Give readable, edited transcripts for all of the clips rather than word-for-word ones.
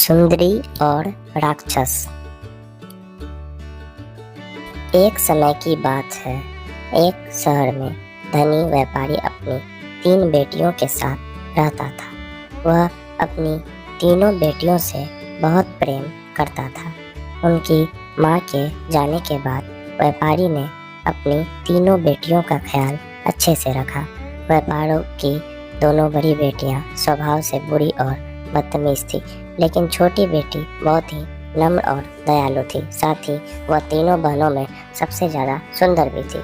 सुंदरी और राक्षस। एक समय की बात है, एक शहर में धनी व्यापारी अपनी 3 बेटियों के साथ रहता था। वह अपनी तीनों बेटियों से बहुत प्रेम करता था। उनकी माँ के जाने के बाद व्यापारी ने अपनी तीनों बेटियों का ख्याल अच्छे से रखा। व्यापारियों की दोनों बड़ी बेटियां स्वभाव से बुरी और बदतमीज थी, लेकिन छोटी बेटी बहुत ही नम्र और दयालु थी। साथ ही वह तीनों बहनों में सबसे ज़्यादा सुंदर भी थी,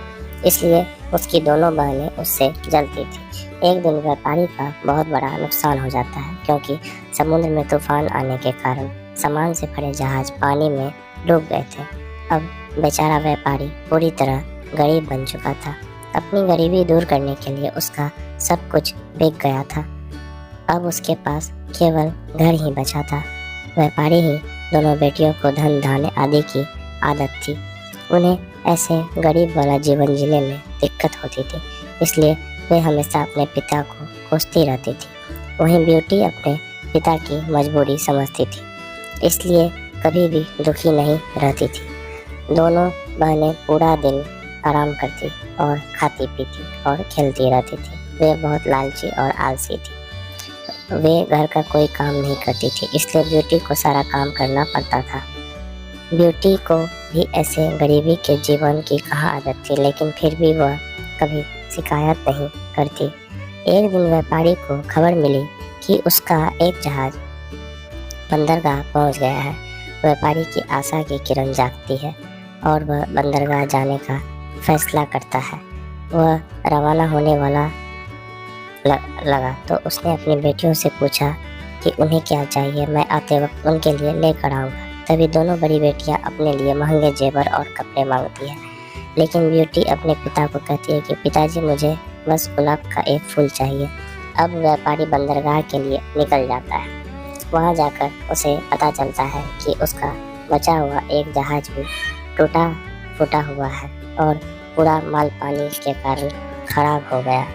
इसलिए उसकी दोनों बहनें उससे जलती थी। एक दिन व्यापारी का बहुत बड़ा नुकसान हो जाता है, क्योंकि समुद्र में तूफान आने के कारण सामान से भरे जहाज पानी में डूब गए थे। अब बेचारा व्यापारी पूरी तरह गरीब बन चुका था। अपनी गरीबी दूर करने के लिए उसका सब कुछ बिक गया था। अब उसके पास केवल घर ही बचा था। व्यापारी ही दोनों बेटियों को धन धान्य आदि की आदत थी। उन्हें ऐसे गरीब वाला जीवन जीने में दिक्कत होती थी, इसलिए वे हमेशा अपने पिता को कोसती रहती थी। वहीं ब्यूटी अपने पिता की मजबूरी समझती थी, इसलिए कभी भी दुखी नहीं रहती थी। दोनों बहनें पूरा दिन आराम करती और खाती पीती और खेलती रहती थी। वे बहुत लालची और आलसी थी। वे घर का कोई काम नहीं करती थी, इसलिए ब्यूटी को सारा काम करना पड़ता था। ब्यूटी को भी ऐसे गरीबी के जीवन की कहाँ आदत थी, लेकिन फिर भी वह कभी शिकायत नहीं करती। एक दिन व्यापारी को खबर मिली कि उसका एक जहाज बंदरगाह पहुंच गया है। व्यापारी की आशा की किरण जागती है और वह बंदरगाह जाने का फैसला करता है। वह रवाना होने वाला लगा तो उसने अपनी बेटियों से पूछा कि उन्हें क्या चाहिए, मैं आते वक्त उनके लिए लेकर आऊँगा। तभी दोनों बड़ी बेटियां अपने लिए महंगे जेवर और कपड़े मांगती है, लेकिन ब्यूटी अपने पिता को कहती है कि पिताजी, मुझे बस गुलाब का एक फूल चाहिए। अब व्यापारी बंदरगाह के लिए निकल जाता है। वहां जाकर उसे पता चलता है कि उसका बचा हुआ एक जहाज भी टूटा फूटा हुआ है और पूरा माल पानी के कारण खराब हो गया।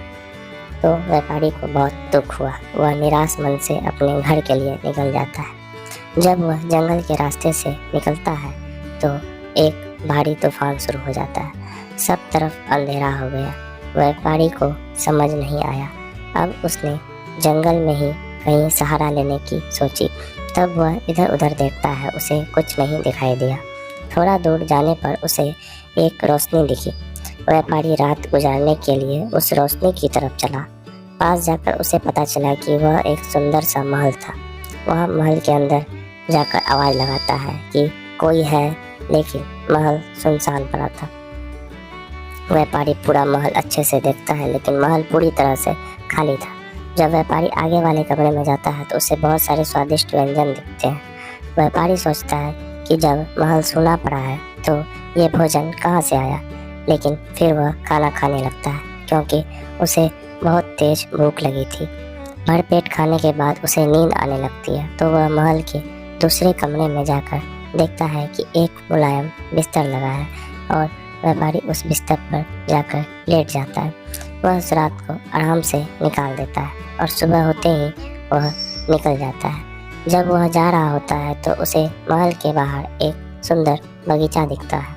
तो व्यापारी को बहुत दुख हुआ। वह निराश मन से अपने घर के लिए निकल जाता है। जब वह जंगल के रास्ते से निकलता है तो एक भारी तूफान शुरू हो जाता है। सब तरफ अंधेरा हो गया। व्यापारी को समझ नहीं आया। अब उसने जंगल में ही कहीं सहारा लेने की सोची। तब वह इधर उधर देखता है, उसे कुछ नहीं दिखाई दिया। थोड़ा दूर जाने पर उसे एक रोशनी दिखी। व्यापारी रात गुजारने के लिए उस रोशनी की तरफ चला। पास जाकर उसे पता चला कि वह एक सुंदर सा महल था। वह महल के अंदर जाकर आवाज लगाता है कि कोई है, लेकिन महल सुनसान पड़ा था। व्यापारी पूरा महल अच्छे से देखता है, लेकिन महल पूरी तरह से खाली था। जब व्यापारी आगे वाले कमरे में जाता है तो उसे बहुत सारे स्वादिष्ट व्यंजन दिखते हैं। व्यापारी सोचता है कि जब महल सूना पड़ा है तो ये भोजन कहाँ से आया, लेकिन फिर वह खाना खाने लगता है, क्योंकि उसे बहुत तेज भूख लगी थी। भरपेट खाने के बाद उसे नींद आने लगती है, तो वह महल के दूसरे कमरे में जाकर देखता है कि एक मुलायम बिस्तर लगा है और व्यापारी उस बिस्तर पर जाकर लेट जाता है। वह उस रात को आराम से निकाल देता है और सुबह होते ही वह निकल जाता है। जब वह जा रहा होता है तो उसे महल के बाहर एक सुंदर बगीचा दिखता है।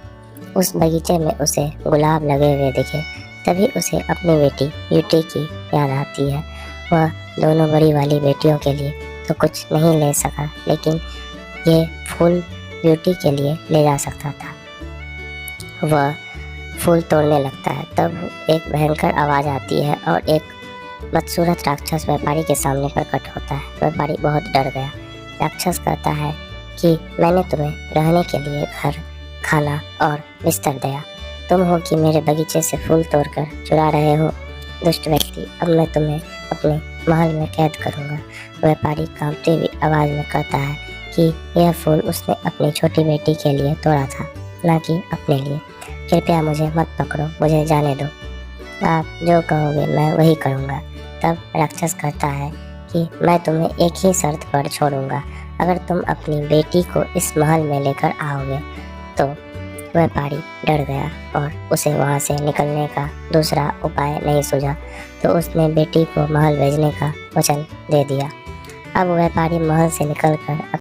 उस बगीचे में उसे गुलाब लगे हुए दिखे। तभी उसे अपनी बेटी ब्यूटी की याद आती है। वह दोनों बड़ी वाली बेटियों के लिए तो कुछ नहीं ले सका, लेकिन ये फूल ब्यूटी के लिए ले जा सकता था। वह फूल तोड़ने लगता है। तब एक भयंकर आवाज़ आती है और एक बदसूरत राक्षस व्यापारी के सामने प्रकट होता है। व्यापारी बहुत डर गया। राक्षस कहता है कि मैंने तुम्हें रहने के लिए घर, खाना और बिस्तर दिया। तुम हो कि मेरे बगीचे से फूल तोड़कर चुरा रहे हो। दुष्ट व्यक्ति, अब मैं तुम्हें अपने महल में कैद करूंगा। व्यापारी कांपती हुई आवाज़ में कहता है कि यह फूल उसने अपनी छोटी बेटी के लिए तोड़ा था, ना कि अपने लिए। कृपया मुझे मत पकड़ो, मुझे जाने दो। आप जो कहोगे मैं वही करूंगा। तब राक्षस कहता है कि मैं तुम्हें एक ही शर्त पर छोड़ूंगा, अगर तुम अपनी बेटी को इस महल में लेकर आओगे। तो व्यापारी डर गया और उसे वहां से निकलने का दूसरा उपाय नहीं सूझा, तो उसने बेटी को महल भेजने का वचन दे दिया। अब व्यापारी महल से निकलकर